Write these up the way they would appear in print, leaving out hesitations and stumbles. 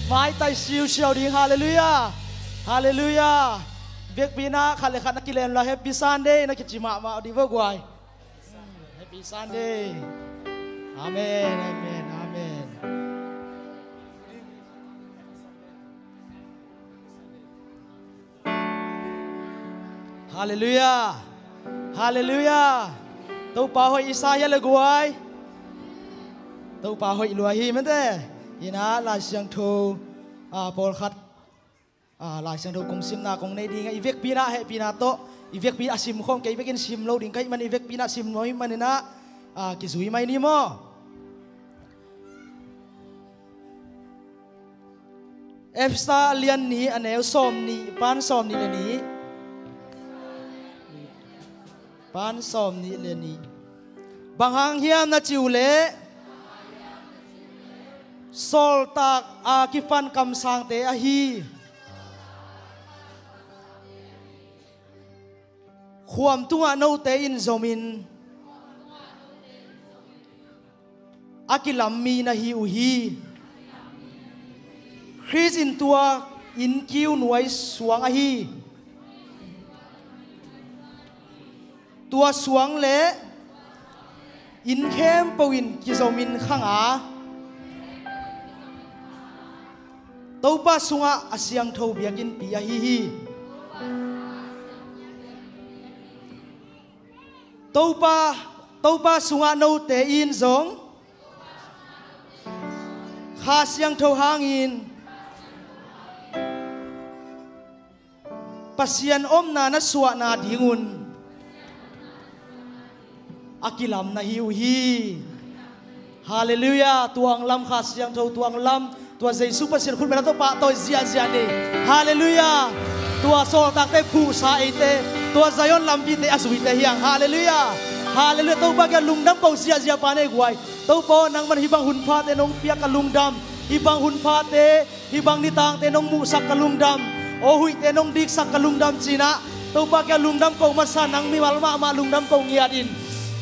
ไม้ไต่ชิวเชียวดีฮาเลลูยาฮาเลลูยาเวกปีน่าขันเลยขันนักกีฬาเราแฮปปี้ซันเดย์นักกิจมาเอาดีเวอร์กวยแฮปปี้ซันเดย์อาเมนอาเมนอาเมนฮาเลลูยาฮาเลลูยาตัวป่าหอยอิสายาเลยกวยตัวป่าหอยลวยฮีมันเต้ยินาลายเสียงทูปอลขัดลายเสียงทูกงซิมนากงในดีไงอีเวกปีน่าให้ปีน่าโตอีเวกปีน่าซิมคงแกอีเวกินซิมโลดิ่งไกมันอีเวกปีน่าซิมน้อยมันนะกิจุยไม่นี่มั้งเอฟซาเลียนนี้อันเอลซอมนี้ปานซอมนี้เลยนี้ปานซอมนี้เลยนี้บางหางเฮียมนะจิวเล่โซลตากอากิฟันคำสั่งเตอฮีความตัวโนเตอินซอมินอากิลัมมีนะฮีอุฮีคริสอินตัวอินคิวหน่วยสวงอฮีตัวสวงเละอินเข้มปวินกิโซมินข้างอาตัวป้าสุงะอาเซียงทวีกินปียฮีตัวป้าสุงะโนเตอินซงข้าเสียงทหางอินปัสยันอมนานัสวะนาดิงุนอากิลัมนาฮิวฮีฮาเลลูยาตัวงลำข้าเสียงทตัวงลำตัวเจสุปัสยันคุณเป็นตัวปะตัวเจียเจียนี่ฮาเลลูยาตัวโซลตักเตผู้สาเอเตตัวไซออนลำพีเตอสุวิเตเฮียงฮาเลลูยาฮาเลลูยาตัวปะแกลุงดำเป่าเจียเจียปานเอกไว้ตัวปอนังมันฮิบังหุนพาเตนงเปียกลุงดำฮิบังหุนพาเตฮิบังนิตังเตนงมุสักกลุงดำโอ้หุยเตนงดิกสักกลุงดำจีนะตัวปะแกลุงดำเป่ามาสานังมีวัลมาลุงดำเป่าเงียดิน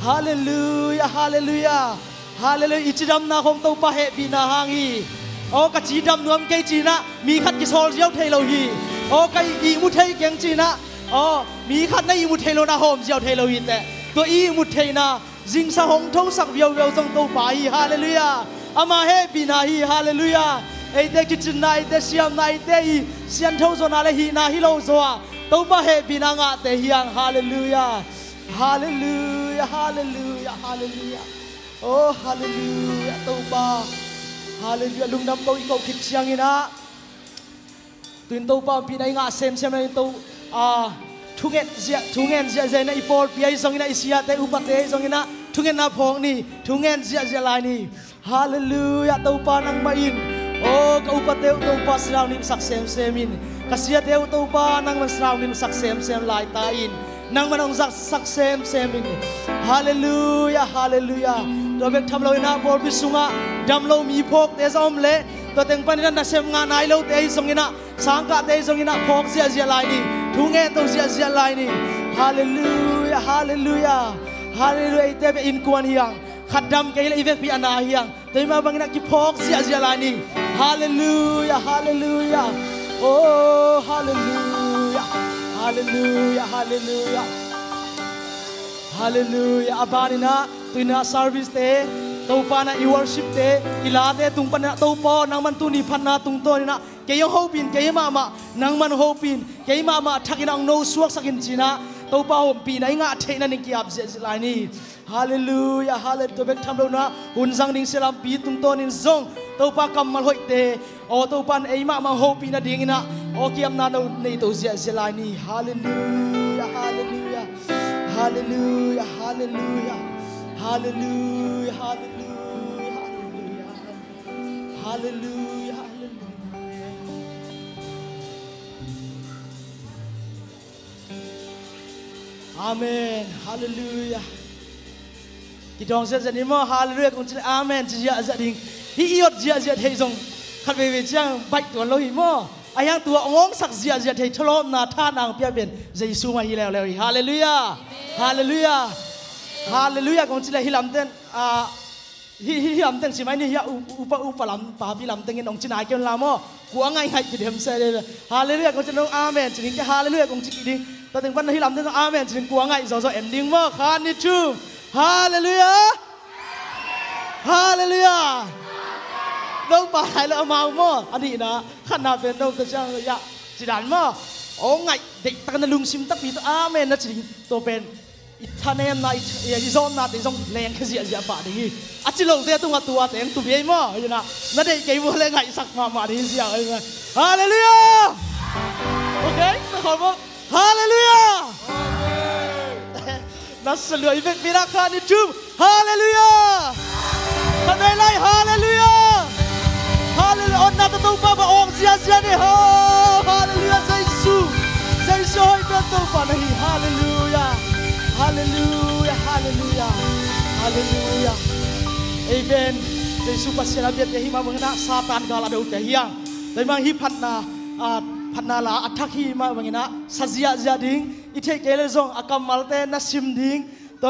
ฮาเลลูยาฮาเลลูยาฮาเลลูยาอิจิดัมนาคงตัวปะเฮบินาฮังฮีโอ้กะจีดำนวมเกจีนะมีขัดกิโซลเจียวเทโลฮีโอ้กะอีมุเทเกงจีนะโอ้มีขัดในอีมุเทโลนาโฮมเจียวเทโลฮีแต่ตัวอีมุเทนะจิงสะหงทงสักเวียวจงตัวปาฮีฮาเลลูยาอามาเฮบินาฮีฮาเลลูยาไอเด็กกิจนายเดเซียมนายเตอีเซียนทงโซนาเลฮีนาฮิโลโซอาตัวปะเฮบินางะเตฮียังฮาเลลูยาฮาเลลูยาฮาเลลูยาฮาเลลูยาโอ้ฮาเลลูยาตัวปาฮาเลลูยาลุงดำเป่าอีกเอาคิดเชียงอินะตุนตัวปาปีนัยงะเซมในตัวทุกเงินเสียในอีพอลปีไอซองอินะอิเสียแต่อุปเตซองอินะทุกเงินนาพองนี่ทุกเงินเสียลายนี่ฮาเลลูยาตัวปานังมาอินโอ้กับอุปเตตัวปาสราวนินสักเซมอินกับเสียเตตัวปานังมันสราวนินสักเซมลายตาอินนังมันองสักเซมอินฮาเลลูยาฮาเลลูยาตัวเบกทำเราอินะพอลพิสุงะดำเรามีพกเตซอมเละตัวเต็งปันนั้นนะเซมงานนายเราเตยซงอินะสังกัดเตยซงอินะพกเสียลายนี่ทุงเงินตัวเสียลายนี่ฮาเลลูยาฮาเลลูยาฮาเลลูยาเตเปอินกวนเฮียงขัดดำเกยเลอีเวกปีอนาเฮียงเตยมาบังนักกิพกเสียลายนี่ฮาเลลูยาฮาเลลูยาโอ้ฮาเลลูยาฮาเลลูยาฮาเลลูยาฮาเลลูยาอาบานินะตุยนาซาร์วิสเตตัวปานะอีวอร์ชิปเตอีลาเตตุงปานะตัวปอนังมันตุนีพันนาตุงโตนี่นะเกยโฮปินเกยมานังมันโฮปินเกยมาทักอินังโนสวกสักินจีนะตัวปาโฮปีนะอิงะเทนันนิกิอับเจลายนี่ฮาเลลูยาฮาเลตัวเบกทำเรานะหุ่นสังดิงเซลัมปีตุงโตนินซงตัวปากำมันหอยเตโอตัวปานเอมาโฮปีนะดิ่งนะโอเกียมนาโนในตัวเจลายนี่ฮาเลลูยาฮาเลลูยาฮาเลลูยาฮาเลลูยาฮาเลลูยาฮาเลลูยาฮาเลลูยาฮาเลลูยาอาเมนฮาเลลูยากิดองเสียจะนี่มั้งฮาเลลูยาคงจะอาเมนจะเยอะจะดิ่งฮิยอดเยอะเทยงขัดเวเวจังใบตัวเราหิมั้งอายังตัวงงสักเยอะเทยทลอมนาท่านางเปียเป็นเยซูมาฮิแล้วฮาเลลูยาฮาเลลูยาฮาเลลูยาคงจะฮิลำเต้น hi am teng simai ni ya upa lam pa pi lam teng nong chinai ken lamo kuang ngai hai ki dem se le hallelujah ko chen amen chin ke hallelujah kong chi ding ta teng ban hi lam teng amen chin kuang ngai zo ending mo khan ni chu hallelujah hallelujah đâu pa hai la mau mo ani na khan na pen đâu ta chang ya chi dan mo o ngai de ta na lung sim tak pi to amen na chin to pen ithanem na izon na te jong leng khazia ja pa ding achilo te tu nga tua teng tu be mo yuna na de ke mo le ngai sak ma ri sia hallelujah okay ta khol mo hallelujah na salui vek pira khan ni chu hallelujah ta dai lai hallelujah hallelujah on na to pa ba ong sia sia ni hallelujah Jesus hoi pe to pa nahi hallelujah hallelujah hallelujah hallelujah amen Jesus pasira biat hi ma mangna satan gala do te hiang dai mang hi phatna la athak hi ma mangina sajia jading ithe kele jong akam malte na sim ding to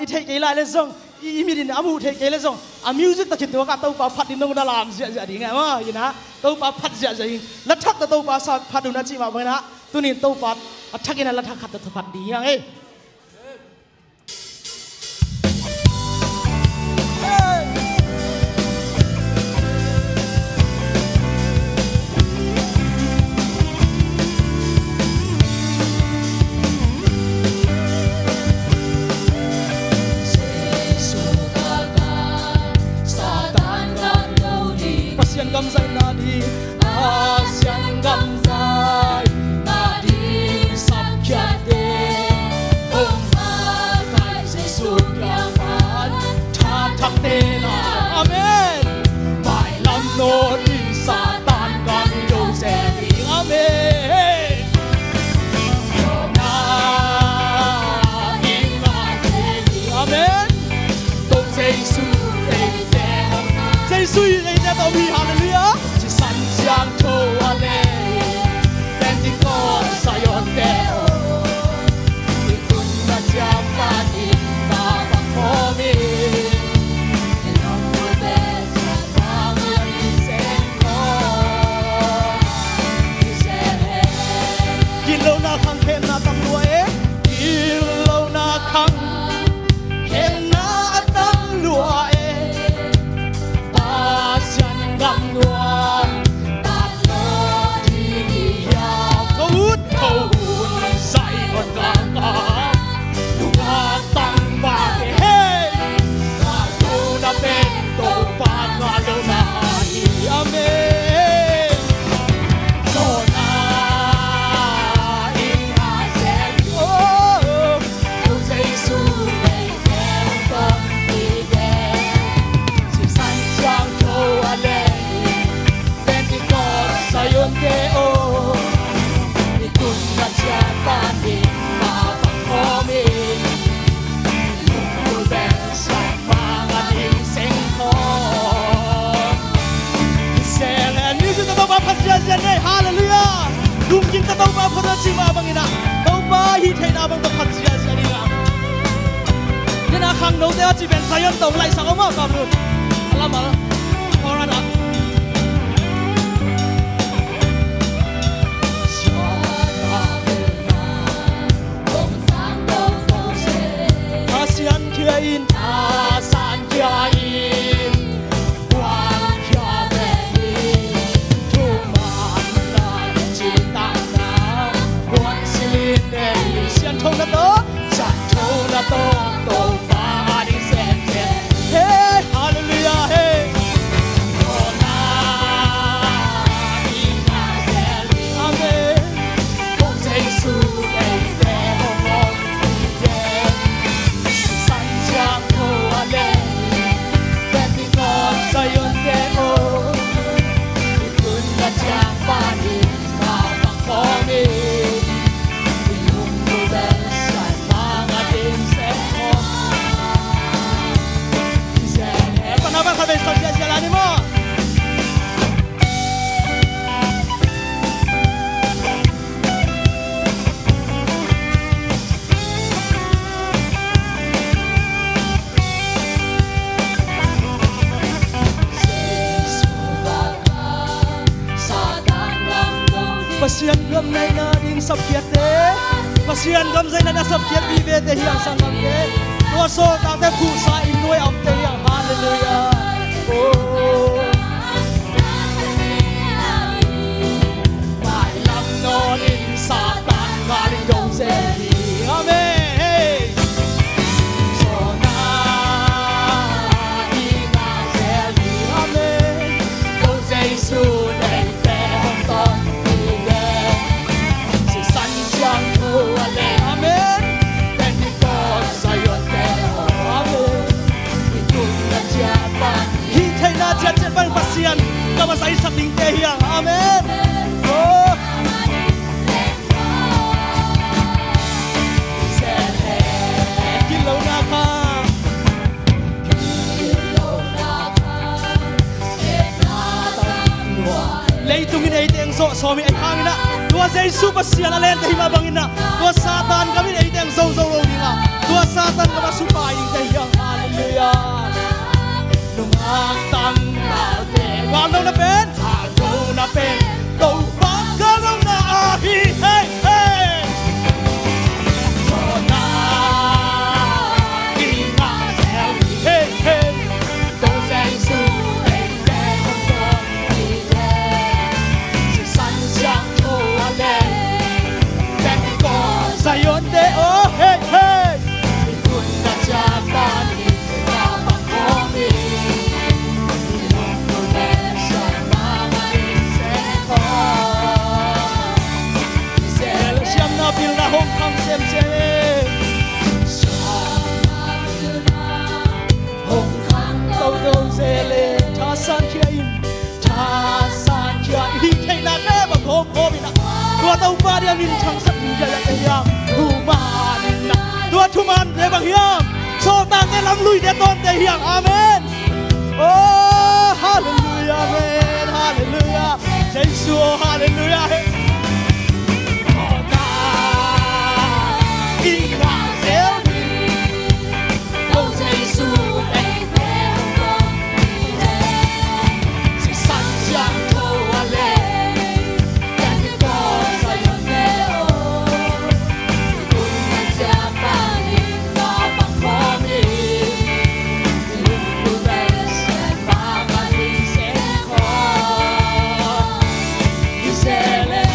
ithe kele le jong imirin amu the kele jong a music ta khitu ka to pa phat din no da lam ja ding ma yina to pa phat ja jing la thak ta to pa sa phat du na chi ma mangina tunin to pa athak ina la thak khat ta phat di yang Pasian gam zai na di pasian gam zai na di sab kya de om ma kai jesu kya man tha thak te na amen mai lam no di satan gam do se di amen na in ma te di amen to jesu Jesus in the Tommy hallelujah chỉ sẵn sàng cho anh em đem tiếng con say on theo tiếng quân đã chạm phát in ta bằng khó mi lòng tôi bé sẽ phá người đi sẽ có đi sẽ hếtkin lâu na khăng khen na tâm nuôikin lâu na khăng khen na tâm nuôi gam nuan ta lo đi ya có hút say còn càng cả lúa tăng ba hey ta tu na bên tu pa na lo na amen so na in ha se oh tu Jesus để theo con đi về chỉ sẵn sàng cho anh sayon ke o ikun na siapa di mapang komi lukul ben sa pangaling sengko iselen ni kita tahu apa saja ni hallelujah mungkin kita tahu apa pada cima bangina tahu apa hithai na bang apa saja ni lah ni nak hang dau dia cipen sayon tahu lai sang oma kamu lama orang lah Asian kiain, asan kiain, wan kiain, tuman na cinta na, wan silin dei, sian thong na to, to pa di sen sen, hey hallelujah hey, oh pasian gam nay na ding sab khiat te pasian gam zai na sab khiat bi ve te hiang sang gam te tua so ta te khu sa in noi am te hiang hallelujah oh mai lam non in sa ta ma ri dong se amen so na i na se amen do say su dei te hong ton Jangan bang pasien, kau masih saling kehiang, amin. Oh, kilau nakam, leitungin ay teng so somi ay hangina. Dua Yesus pasien alen tahi mabangina. Dua Satan kami ay teng so ronina. Dua Satan kami supay kehiang, haleluya. Nung tang Ngon đâu na bên, đâu na bên, đâu bác cơ đâu na ahi, hey hey. So na ina sel, hey hey. Đâu say su đây để không còn gì hết. Sự sanh sang thô lên, bên có say ôn để oh hey hey. Kun na cha ta ni na bằng khó mi. Bil na hong kang sem sem hong kang tàu đâu zele cha san kia in hi thei na ke ba ko ko bi na tua tàu ba dia min chang sat ni ya ya ya thu man na tua thu man de bang hiam so ta ke lam lui de ton de hiang amen oh hallelujah amen hallelujah Jesus hallelujah Sele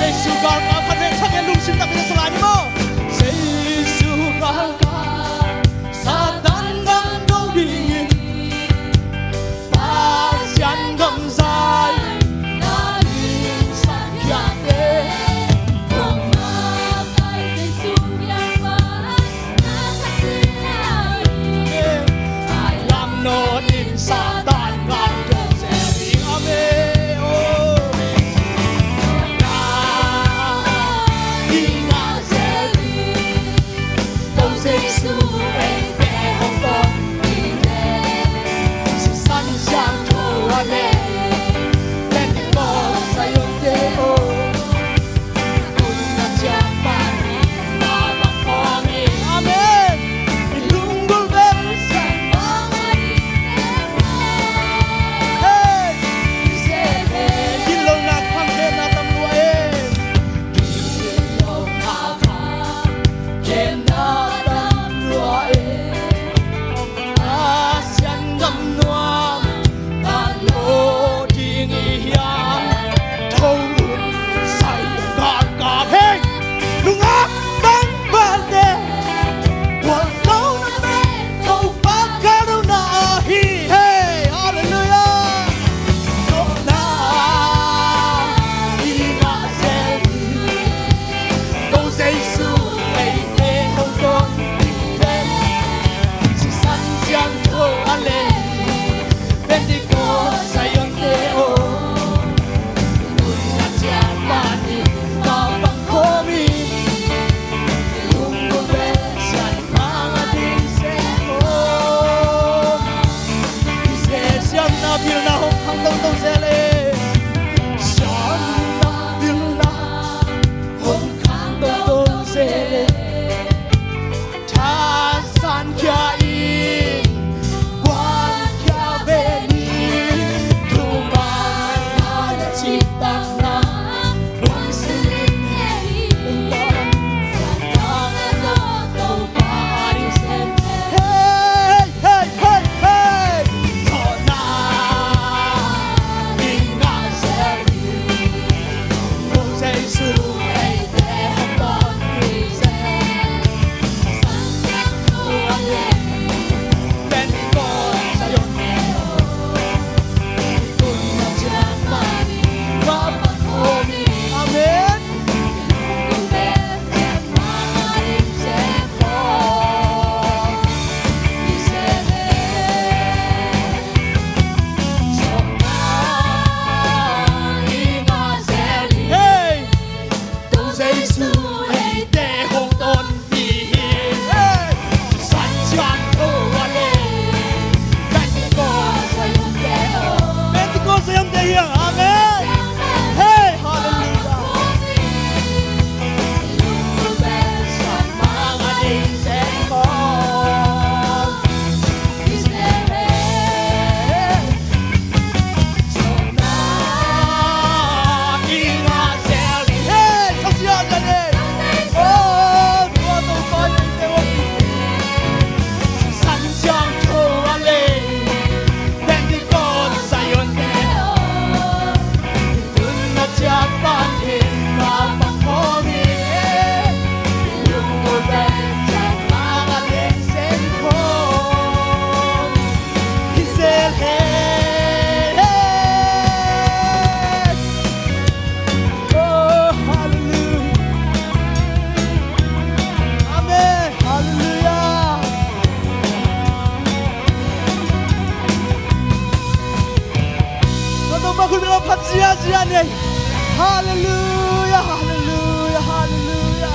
Hallelujah, hallelujah, hallelujah,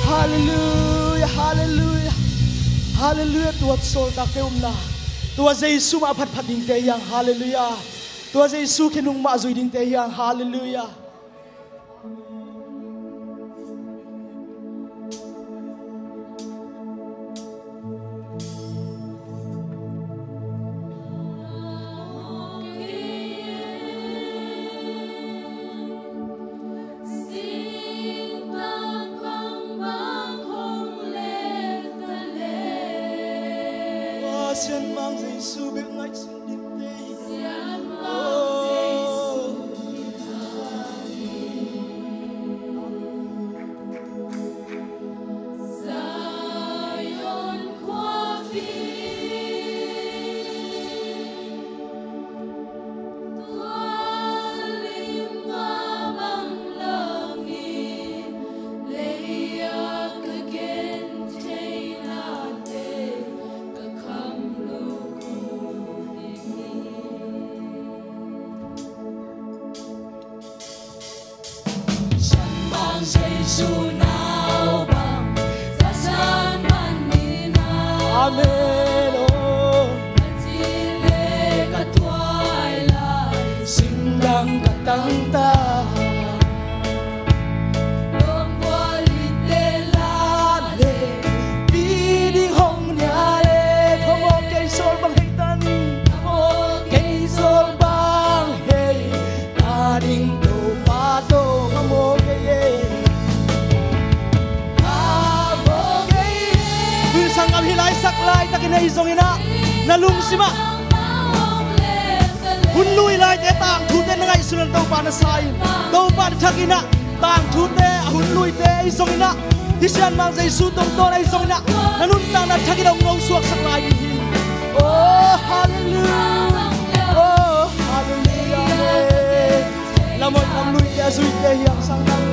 hallelujah, hallelujah, hallelujah. Tuat sol tak te umna. Tua Giêsu ma phat phat ding te yang hallelujah. Tua Giêsu khenung ma zui ding te yang hallelujah. Xiên mang Giêsu biết ngay xin đi tây. Giêsu nào bằng giá san man ni na. Amen. Oh, Chỉ lệ cả thoại lại xin đăng cả tăng ta. Lom qua li tê la lệ Đi đi hồng nhà lệ, không một cây sol bằng hay tan. Cây sol bằng hay ta đinh đầu ba tô không một cây. Sang am hilai sak lai takin na izong ina nalung sima hun lui lai te tang thu te ngai sunan tau pa na sai tau pa thakina tang thu te hun lui te izong ina hisian mang Giêsu tong to na izong ina nanun tang na thakina ngong suak sak lai ni oh hallelujah oh hallelujah namoy nam lui te zui te hiang sang nang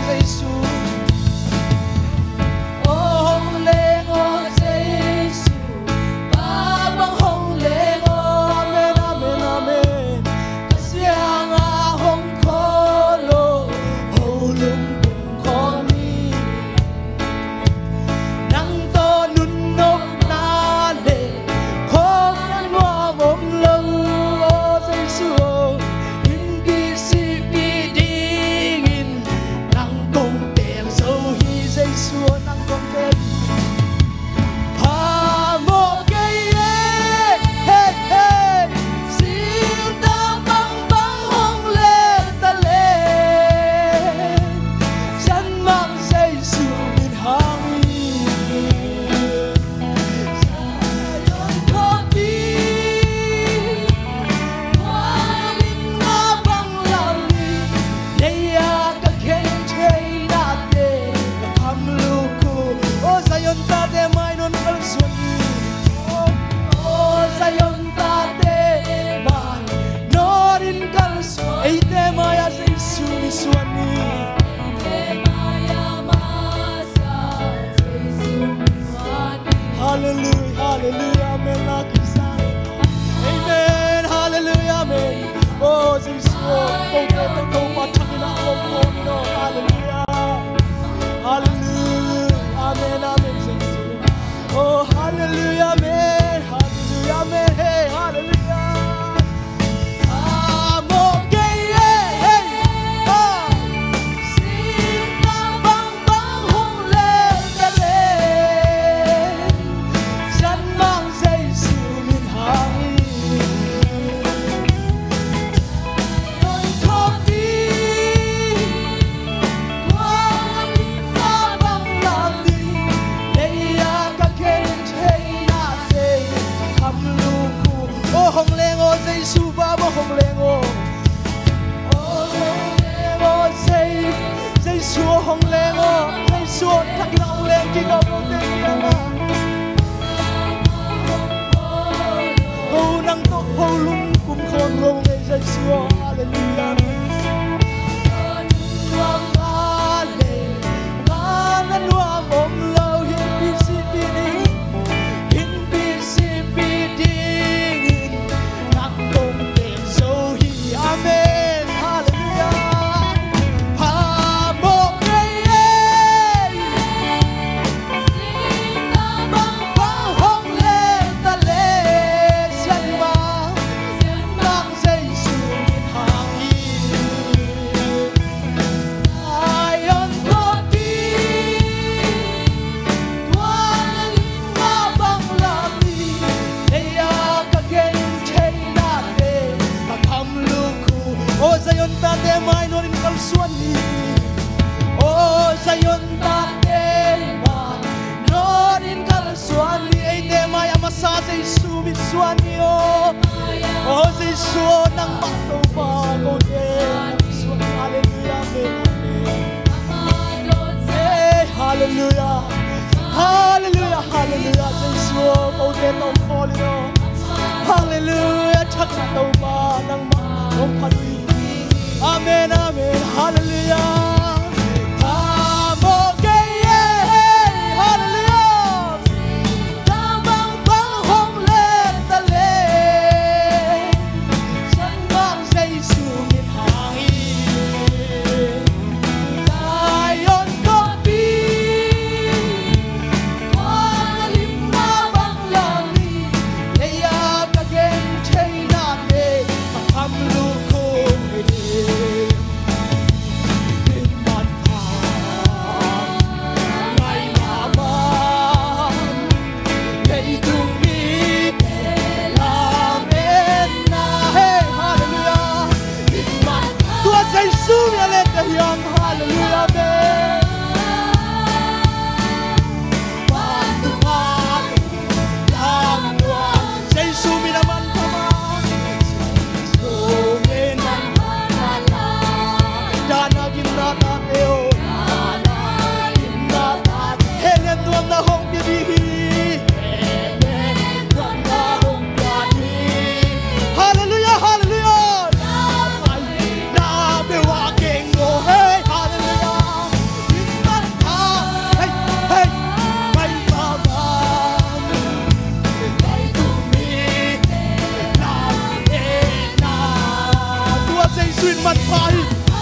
Giêsu Hallelujah, hallelujah, amen, amen, hallelujah, amen. Oh, Giêsu, công nghệ tông công và chắc là công công, hallelujah, hallelujah, amen, amen, Giêsu. Oh, hallelujah, amen, hallelujah, amen, hey, hallelujah. Giêsu ba ba hồng lengo, Giêsu hồng lengo, Giêsu thắc lòng lên chỉ có một tên kia mà. Hầu năng tốt hầu lung cùng khôn lung ngày Giêsu, hallelujah. Amen. te mai no in kal suan ni o sayon ta te mai no in kal suan ni ai te mai amasa Jesu mi suan ni o Jesu nang bato pa ko te suan hallelujah hallelujah hallelujah hallelujah Jesu ko te tong kholi no hallelujah chắc tàu ba nang ma ông phật amen amen hallelujah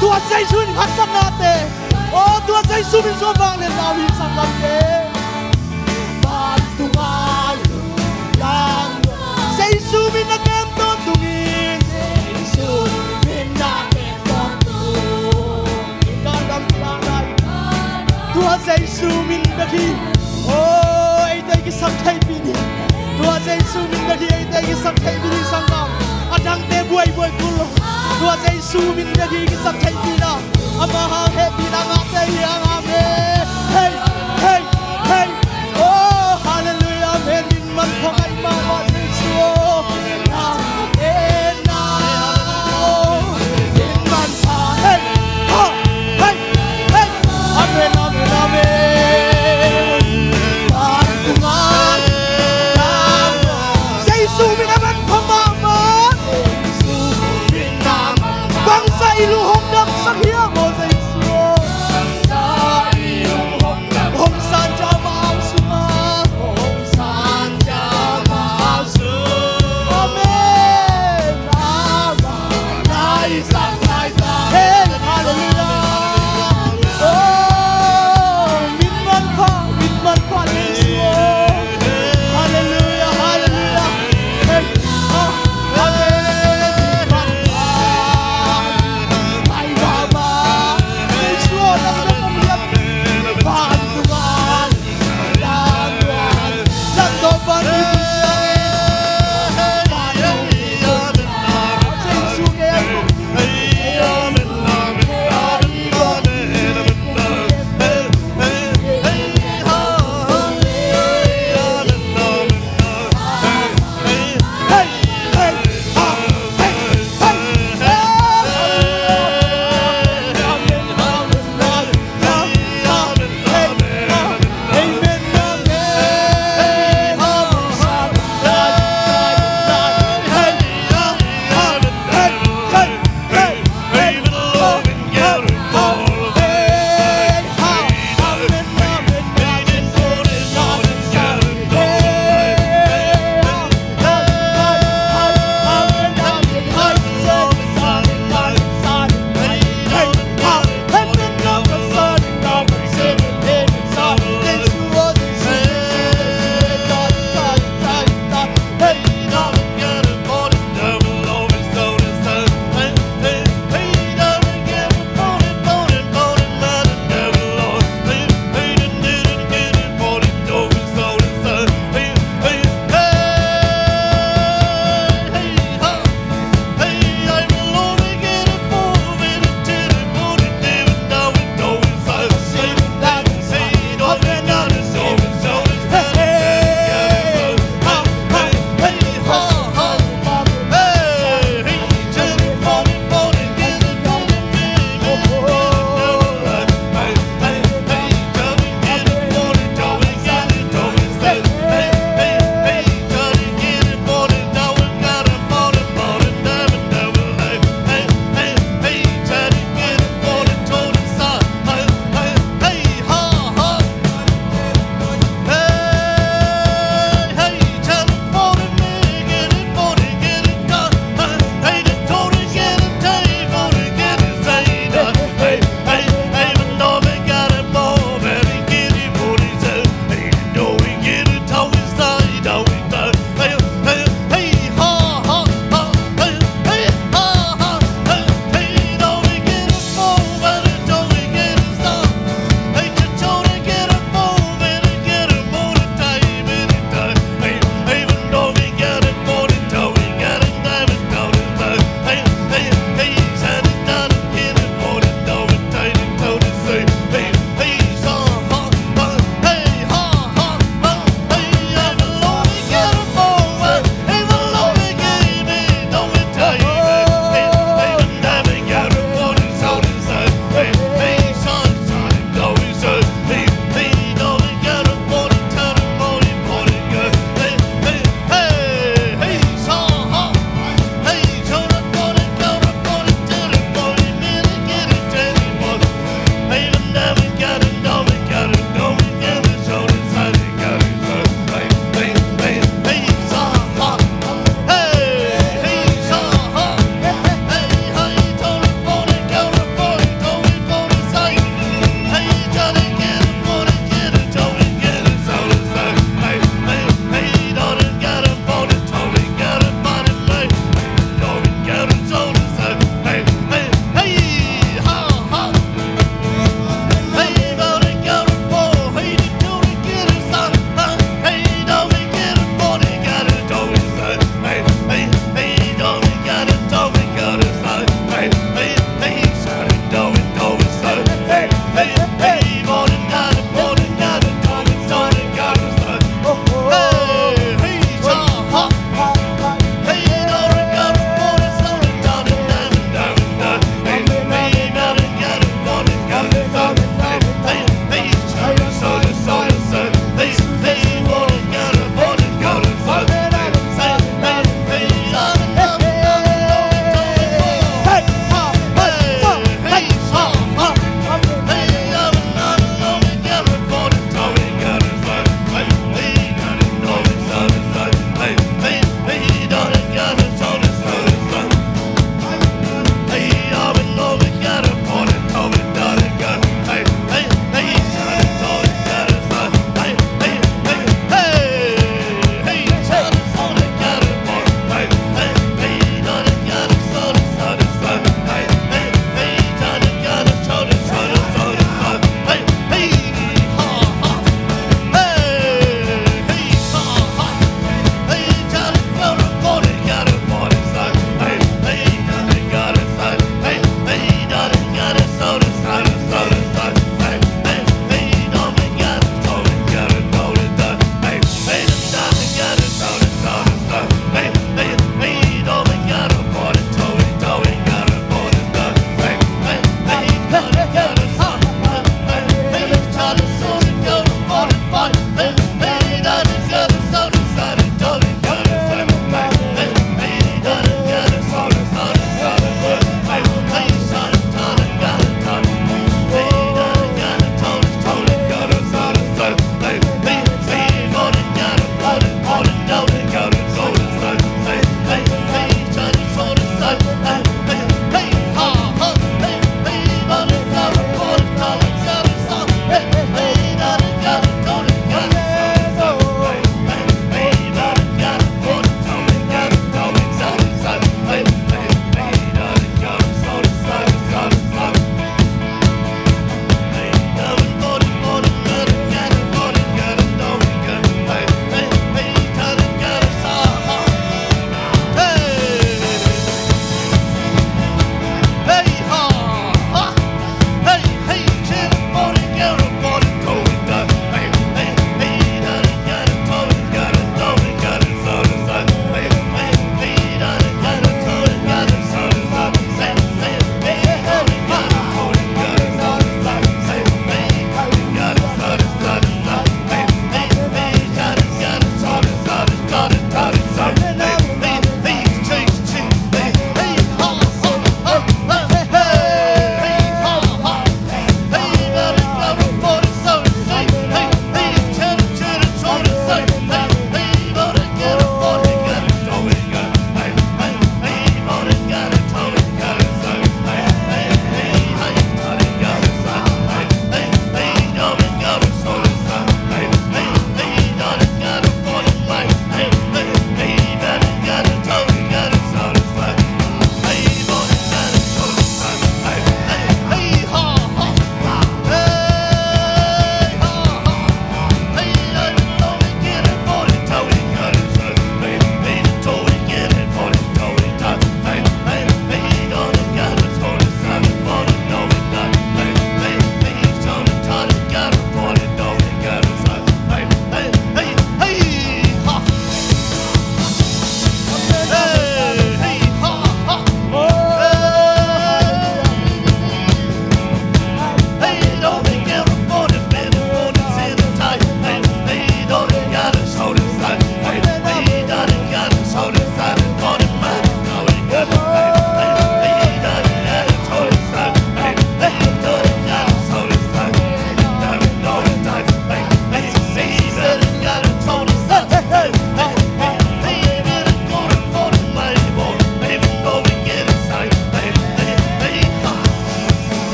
Tua Giêsu ni khắc nate, oh Tua Giêsu min so vang lên nào hi sang lam ke, ban tungal yang Giêsu min na kem ton tungin, Giêsu min na kem ton tungin, gan dam lai, Tua Giêsu min na khi, oh ai tay cái sắc thay pini, Tua Giêsu min na khi ai tay cái sắc thay pini sang lam, adang te buai buai kulo. Tua Giêsu min na gi sak thai pina ama ha he pina nga te yang ame hey hey hey oh hallelujah men min man thai ma ma Giêsu na e na min man sa hey ha hey hey amen amen amen ban tungan Giêsu min amen phama ma bang sa ilong dak sa hiya mo Giêsu hong san cha ma suma hong san cha ma su amen ama nai sang nai ta hey hallelujah oh min man pha Giêsu hallelujah hallelujah hey amen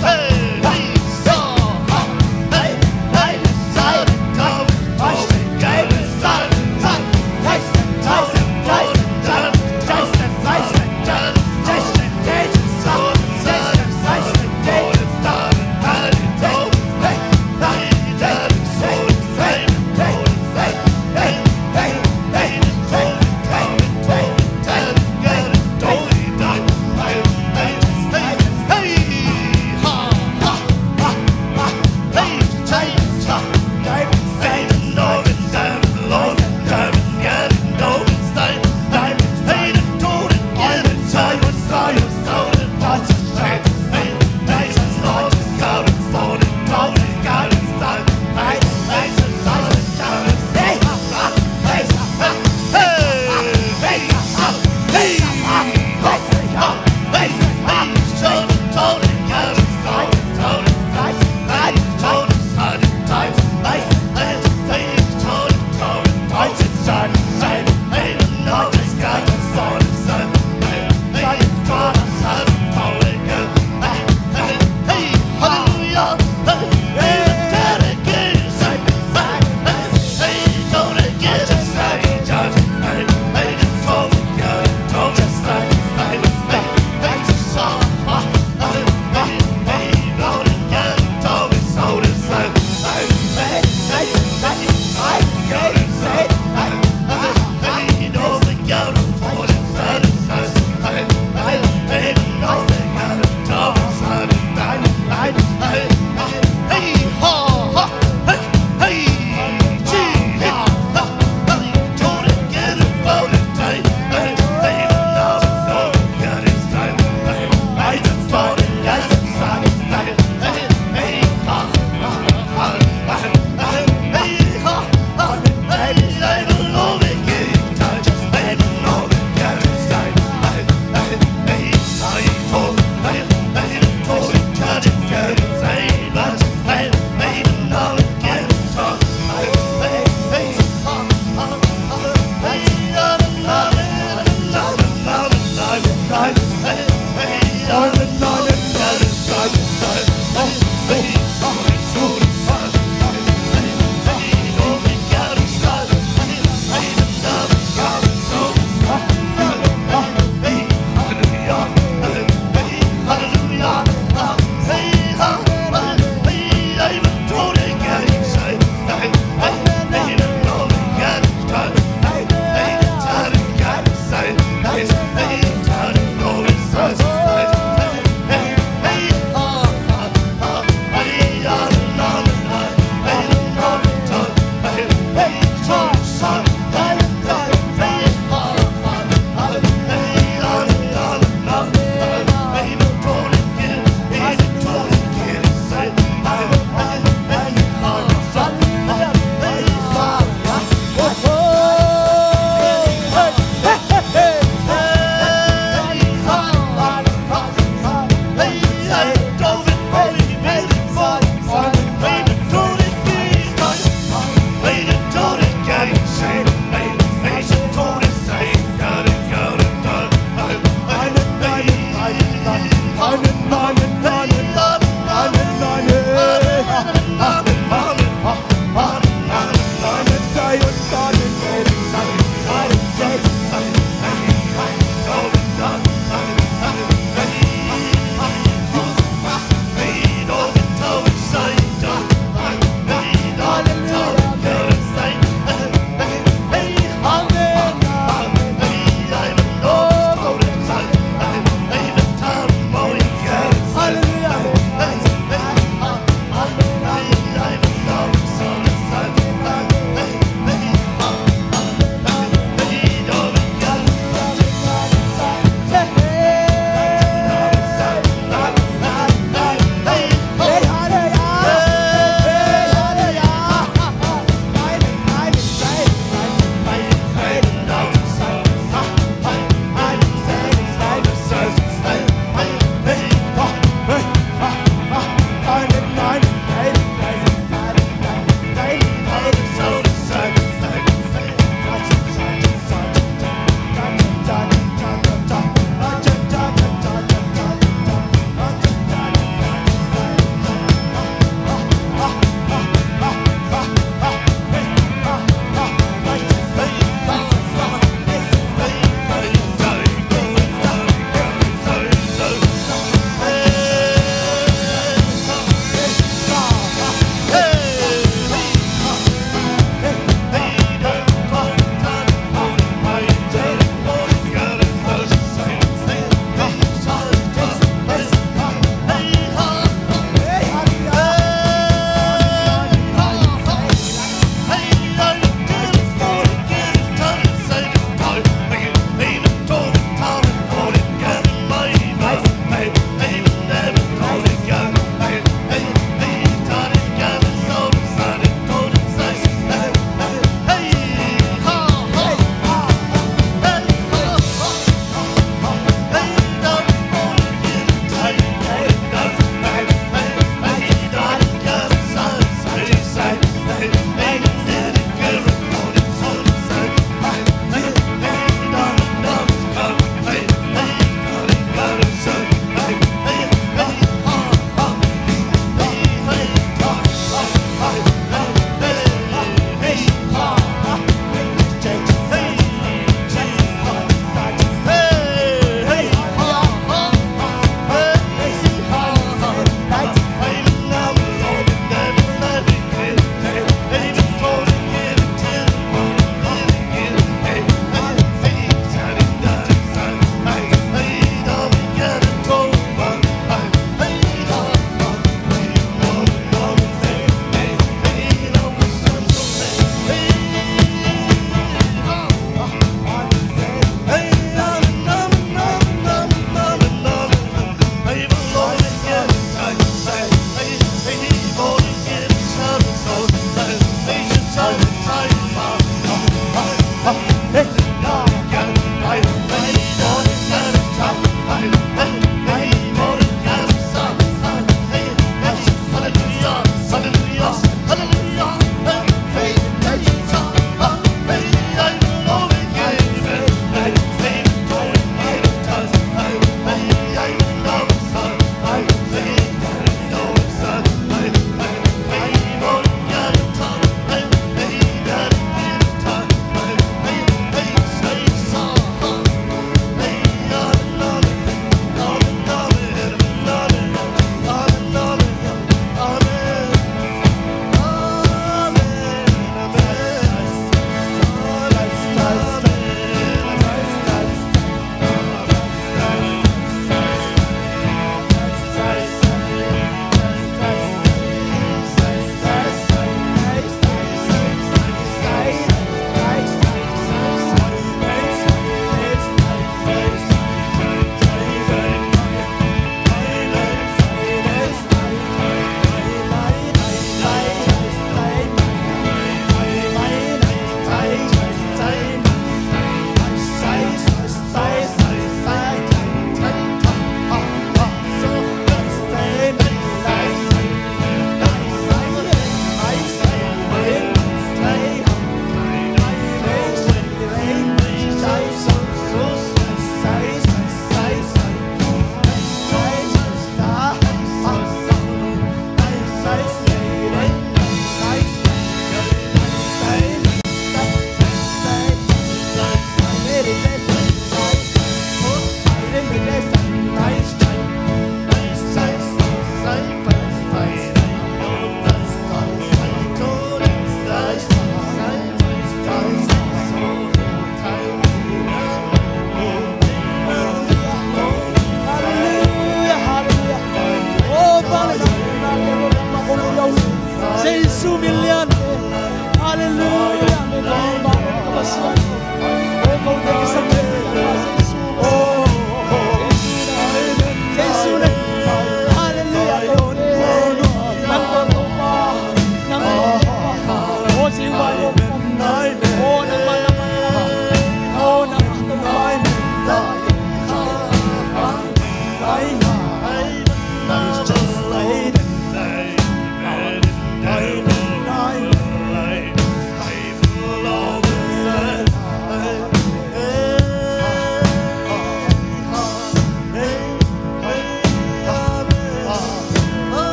Hey!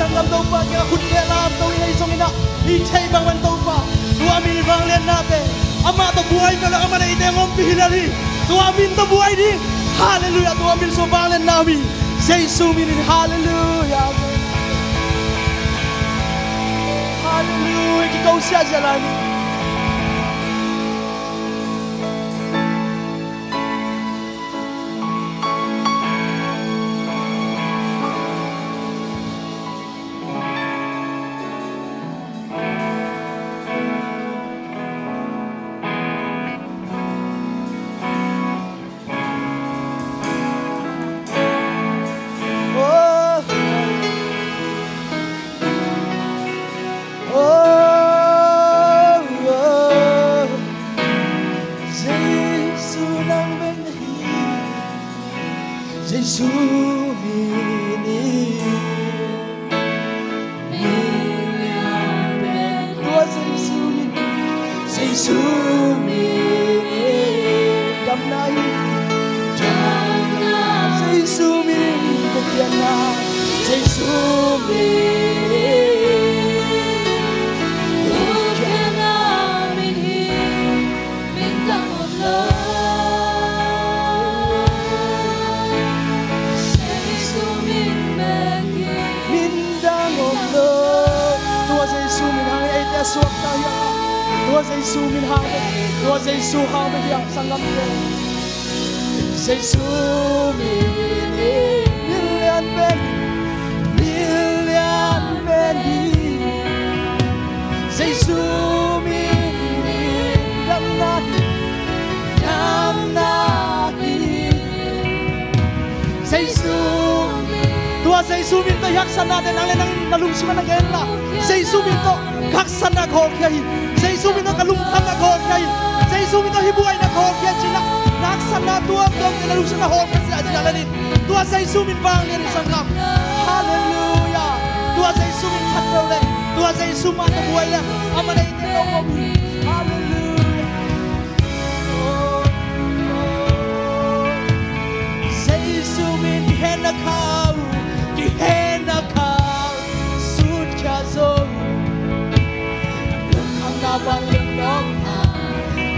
sang lam tau pa kaya khut kaya lam tau inay song ina itay bang man tau pa tua amin bang lian natin ama to buhay ka lang ama na itay ngom pihilari tua amin to buhay di hallelujah tua amin so bang lian namin say suminin hallelujah hallelujah ikaw siya jalan Say sumin to yaksana de nang lenang nalungsiman ng gela. Say sumin to kaksana ko kaya. Say sumin to kalungkan na ko kaya. Say sumin to hibuay na ko kaya sila. Naksana tuam dom de nalungsiman na ko kaya sila jalanin. Tua say sumin bang ni sangam. Hallelujah. Tua say sumin katole. Tua say suman to buhay na. Ama na itinaw mo. Hallelujah. Say sumin hena kau. Hena kau sud kazo lokam na balong nong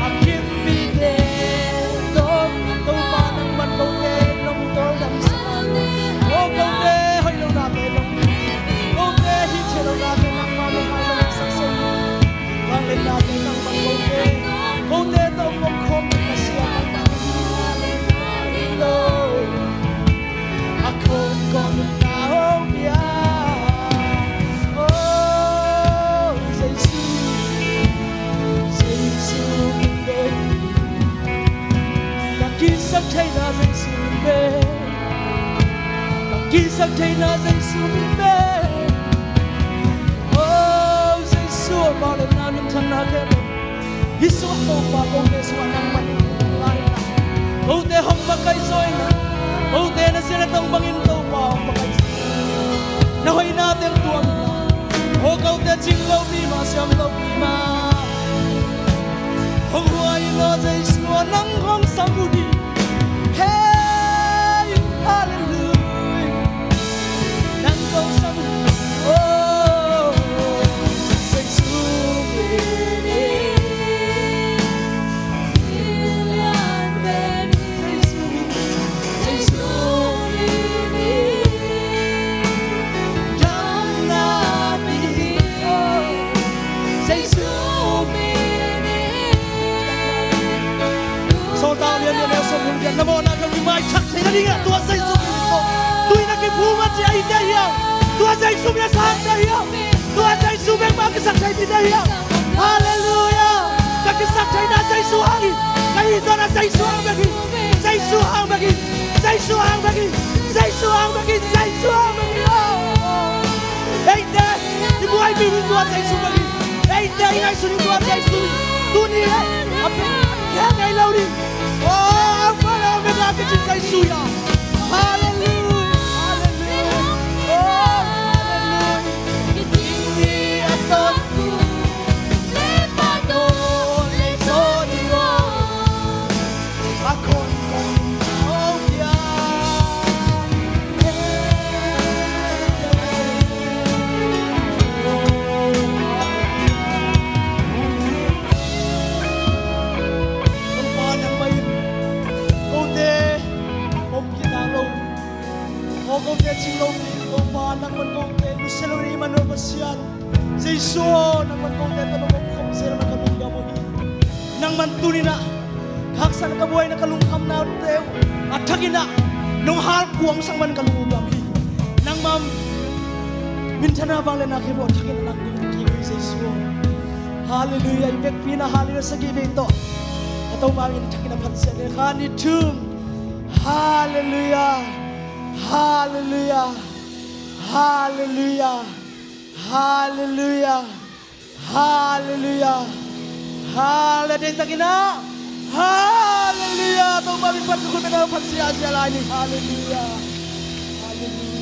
akim bide dom to manang man ko ke long to dam sa o ko de hoy long na ke long o de hi che long na ke nang manang manang sa so bang len na ke nang man ko de to mong khom ka siya lo ako kon sắc thấy na dây sumin bê, kỳ sắc thấy na dây sumin bê, oh dây xua bao lần na mình thằng na khen, hít số tàu pa công nghệ xua nang man lại na, oh te hong ba kai soi na, oh te na sila tong bangin tàu pa hong ba kai, na hoy na tiếng tuang, oh kau te ching lâu đi mà xiam lâu đi mà, hong hoài na dây xua nang hong sam đi. Hey, hallelujah. Nang go sam, oh, say sumini, say sumini, dam na bi, oh, say sumini. So tao liên liên theo sông hùng điện nam mô na mai chắc thấy nó đi ngã tua dây sum tôi là cái phú mà chị ấy đây hiểu tua dây sum là sang đây hiểu tua dây sum em bao cái sắc thấy thì đây hiểu hallelujah các cái sắc thấy là dây su hàng cái gì đó là dây su hàng bagi dây su hàng bagi dây su hàng bagi dây su hàng bagi dây su hàng bagi đây đây thì bố ai bị tua dây su bagi đây đây này sum tua dây su tu ni đấy cái ngày lâu đi cái chuyện dây xui à hallelujah hallelujah oh hallelujah cái chuyện gì ở tôi lê ba đồ lê số đi qua ba con không ya kau te ching lo ni kau pa nang man kau te lu selori man ro pasian Jaiso nang man kau te tanong kom sel na kalungga mo hi nang man tunina kaksan ka buhay na kalungkam na teo at thagina nung hal kuang sang man kalungam hi nang mam minchana bang le na kebo thagina nang ding ki Jaiso hallelujah ibek pina hallelujah sa giving to atau mami thagina phansia ne khani tum hallelujah hallelujah hallelujah hallelujah hallelujah hallelujah takina hallelujah atau mami phansia phansia lani hallelujah hallelujah